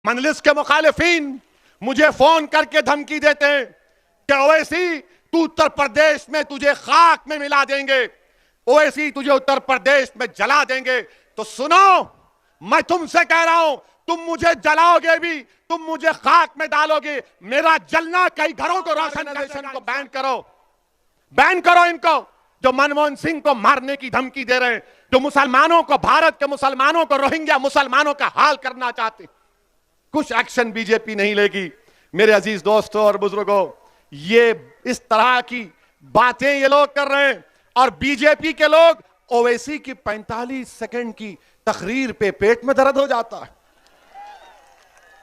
मजलिस के मुखालिफिन मुझे फोन करके धमकी देते हैं कि ओवैसी तू उत्तर प्रदेश में तुझे खाक में मिला देंगे, ओवैसी तुझे उत्तर प्रदेश में जला देंगे। तो सुनो, मैं तुमसे कह रहा हूं, तुम मुझे जलाओगे भी, तुम मुझे खाक में डालोगे, मेरा जलना कई घरों को रोशन को बैन करो, बैन करो इनको जो मनमोहन सिंह को मारने की धमकी दे रहे हैं, जो मुसलमानों को, भारत के मुसलमानों को, रोहिंग्या मुसलमानों का हाल करना चाहते। कुछ एक्शन बीजेपी नहीं लेगी। मेरे अजीज दोस्तों और बुजुर्गों, ये इस तरह की बातें ये लोग कर रहे हैं और बीजेपी के लोग ओवैसी की 45 सेकंड की तकरीर पे पेट में दर्द हो जाता है।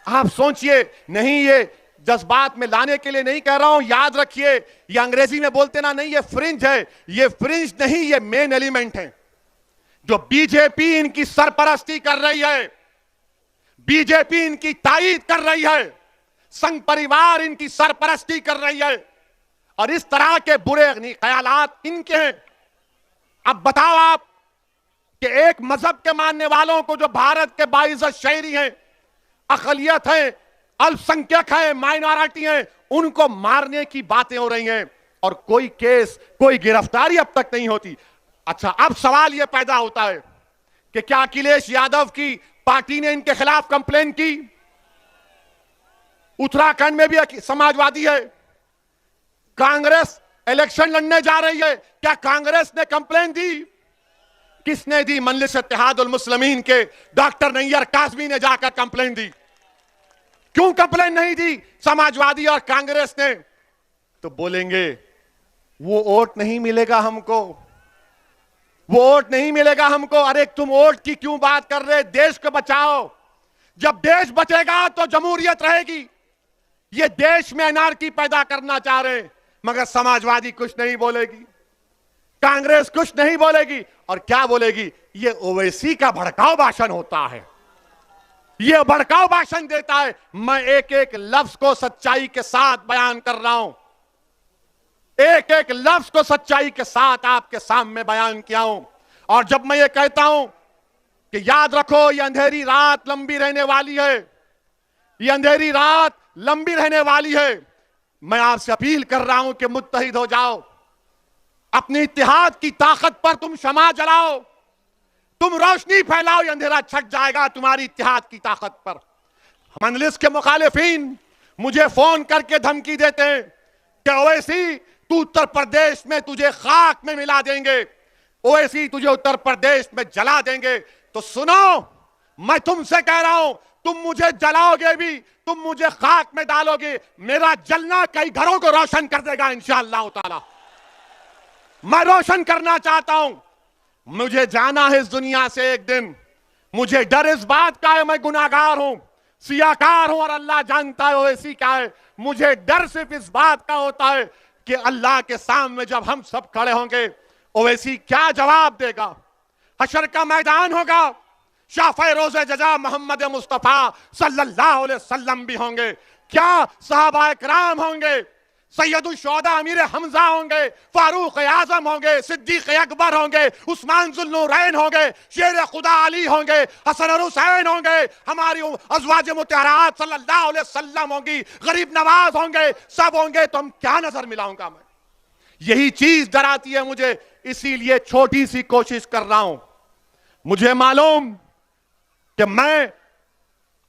आप सोचिए, नहीं ये जज्बात में लाने के लिए नहीं कह रहा हूं, याद रखिए, ये अंग्रेजी में बोलते ना, नहीं ये फ्रिंज है, ये फ्रिंज नहीं, ये मेन एलिमेंट है। जो बीजेपी इनकी सरपरस्ती कर रही है, बीजेपी इनकी तायीद कर रही है, संघ परिवार इनकी सरपरस्ती कर रही है और इस तरह के बुरे ख्यालात इनके हैं। अब बताओ आप कि एक मजहब के मानने वालों को, जो भारत के बाइज्जत शहरी हैं, अकलियत हैं, अल्पसंख्यक हैं, माइनॉरिटी हैं, उनको मारने की बातें हो रही हैं और कोई केस, कोई गिरफ्तारी अब तक नहीं होती। अच्छा, अब सवाल यह पैदा होता है कि क्या अखिलेश यादव की पार्टी ने इनके खिलाफ कंप्लेन की? उत्तराखंड में भी समाजवादी है, कांग्रेस इलेक्शन लड़ने जा रही है, क्या कांग्रेस ने कंप्लेन दी? किसने दी? मजलिस इत्तेहादुल मुस्लिमीन के डॉक्टर नैयर कासमी ने जाकर कंप्लेन दी। क्यों कंप्लेन नहीं दी समाजवादी और कांग्रेस ने? तो बोलेंगे वो वोट नहीं मिलेगा हमको, वो वोट नहीं मिलेगा हमको। अरे तुम वोट की क्यों बात कर रहे? देश को बचाओ। जब देश बचेगा तो जमहूरियत रहेगी। ये देश में अनार्की पैदा करना चाह रहे हैं, मगर समाजवादी कुछ नहीं बोलेगी, कांग्रेस कुछ नहीं बोलेगी। और क्या बोलेगी? ये ओवैसी का भड़काऊ भाषण होता है, ये भड़काऊ भाषण देता है। मैं एक एक लफ्ज को सच्चाई के साथ बयान कर रहा हूं, एक एक लफ्ज को सच्चाई के साथ आपके सामने बयान किया हूं। और जब मैं ये कहता हूं कि याद रखो, ये अंधेरी रात लंबी रहने वाली है, ये अंधेरी रात लंबी रहने वाली है, मैं आपसे अपील कर रहा हूं कि मुत्तहिद हो जाओ, अपनी इत्तेहाद की ताकत पर तुम शमा जलाओ, तुम रोशनी फैलाओ, ये अंधेरा छट जाएगा तुम्हारी इत्तेहाद की ताकत पर। मजलिस के मुखालिफिन मुझे फोन करके धमकी देते हैं कि ओवैसी तू उत्तर प्रदेश में तुझे खाक में मिला देंगे, ओवैसी तुझे उत्तर प्रदेश में जला देंगे। तो सुनो, मैं तुमसे कह रहा हूं, तुम मुझे जलाओगे भी, तुम मुझे खाक में डालोगे, मेरा जलना कई घरों को रोशन कर देगा इंशाअल्लाह ताला। मैं रोशन करना चाहता हूं। मुझे जाना है इस दुनिया से एक दिन। मुझे डर इस बात का है, मैं गुनाहगार हूं, सियाकार हूं और अल्लाह जानता है ओवैसी क्या है। मुझे डर सिर्फ इस बात का होता है कि अल्लाह के सामने जब हम सब खड़े होंगे, ओवैसी क्या जवाब देगा। हशर का मैदान होगा, शाफ़े रोज़े जज़ा मोहम्मद मुस्तफ़ा सल्लल्लाहु अलैहि वसल्लम भी होंगे, क्या सहाबा इकराम होंगे, सैयदुल शुहदा अमीर हमजा होंगे, फारूक आजम होंगे, सिद्दीक अकबर होंगे, उस्मान ज़ुन्नूरैन होंगे, शेर खुदा अली होंगे, हसन और हुसैन होंगे, हमारी अज़वाज मुतहहरात सल्लल्लाहु अलैहि वसल्लम होंगी, गरीब नवाज होंगे, सब होंगे। तो हम क्या नजर मिलाऊंगा मैं? यही चीज डराती है मुझे, इसीलिए छोटी सी कोशिश कर रहा हूं। मुझे मालूम कि मैं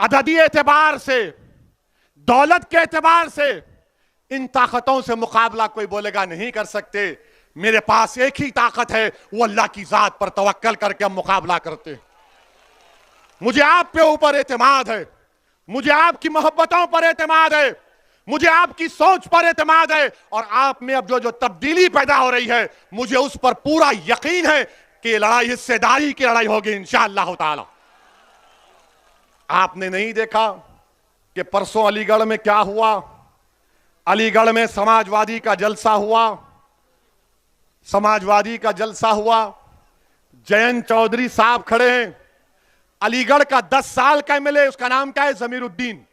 अददी एतबार से, दौलत के एतबार से इन ताकतों से मुकाबला कोई बोलेगा नहीं कर सकते। मेरे पास एक ही ताकत है, वो अल्लाह की जात पर तवक्कल करके हम मुकाबला करते हैं। मुझे आप पे ऊपर एतमाद है, मुझे आपकी मोहब्बतों पर एतमाद है, मुझे आपकी सोच पर एतमाद है और आप में अब जो जो तब्दीली पैदा हो रही है, मुझे उस पर पूरा यकीन है कि ये लड़ाई हिस्सेदारी की लड़ाई होगी इंशाअल्लाह ताला। आपने नहीं देखा कि परसों अलीगढ़ में क्या हुआ? अलीगढ़ में समाजवादी का जलसा हुआ, समाजवादी का जलसा हुआ। जयंत चौधरी साहब खड़े हैं, अलीगढ़ का 10 साल का एमएलए, उसका नाम क्या है? जमीरुद्दीन,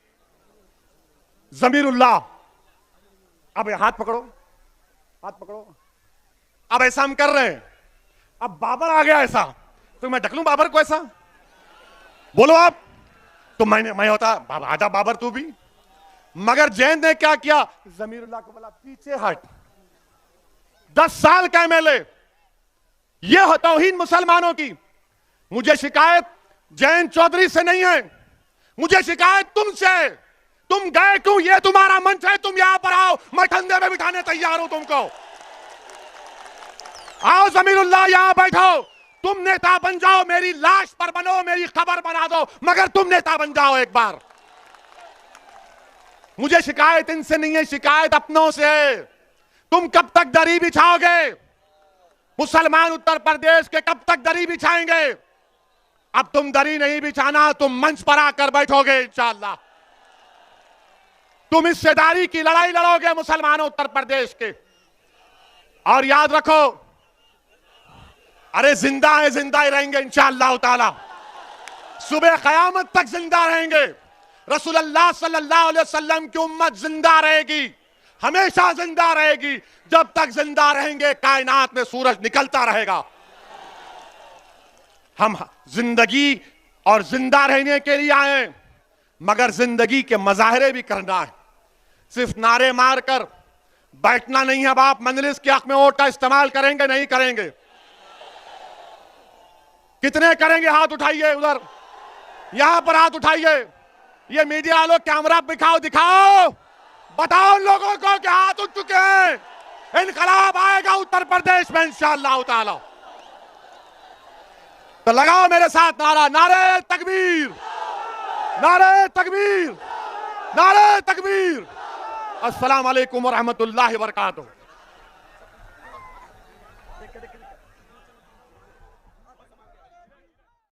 जमीरुल्लाह। अब हाथ पकड़ो, हाथ पकड़ो। अब ऐसा हम कर रहे हैं, अब बाबर आ गया ऐसा, तो मैं ढक लूं बाबर को ऐसा? बोलो आप, तो मैं होता आजा बाबर तू भी। मगर जैन ने क्या किया, जमीरुल्लाह को बोला पीछे हट। 10 साल का एमएलए, यह तौहीन मुसलमानों की। मुझे शिकायत जैन चौधरी से नहीं है, मुझे शिकायत तुमसे है। तुम गए क्यों? ये तुम्हारा मंच है, तुम यहां पर आओ, मैं ठंडे में बिठाने तैयार हूं तुमको। आओ जमीरुल्लाह यहां बैठो, तुम नेता बन जाओ, मेरी लाश पर बनो, मेरी खबर बना दो, मगर तुम नेता बन जाओ एक बार। मुझे शिकायत इनसे नहीं है, शिकायत अपनों से है। तुम कब तक दरी बिछाओगे? मुसलमान उत्तर प्रदेश के कब तक दरी बिछाएंगे? अब तुम दरी नहीं बिछाना, तुम मंच पर आकर बैठोगे इंशाअल्लाह। तुम हिस्सेदारी की लड़ाई लड़ोगे मुसलमानों उत्तर प्रदेश के। और याद रखो, अरे जिंदा है, जिंदा ही रहेंगे इंशाअल्लाह ताला, सुबह कयामत तक जिंदा रहेंगे। रसूलुल्लाह सल्लल्लाहु अलैहि वसल्लम की उम्मत जिंदा रहेगी, हमेशा जिंदा रहेगी। जब तक जिंदा रहेंगे कायनात में सूरज निकलता रहेगा। हम जिंदगी और जिंदा रहने के लिए आए हैं, मगर जिंदगी के मजाहरे भी करना है। सिर्फ नारे मारकर बैठना नहीं है। अब आप मजलिस के हक में वोट का इस्तेमाल करेंगे नहीं करेंगे? कितने करेंगे? हाथ उठाइए, उधर यहां पर हाथ उठाइए। ये मीडिया वालों कैमरा दिखाओ, दिखाओ, बताओ लोगों को कि हाथ उठ चुके हैं। इनकलाब आएगा उत्तर प्रदेश में इंशाअल्लाह ताला। तो लगाओ मेरे साथ नारा, नारे तकबीर, नारे तकबीर, नारे तकबीर। अस्सलाम वालेकुम व रहमतुल्लाहि व बरकातुहू।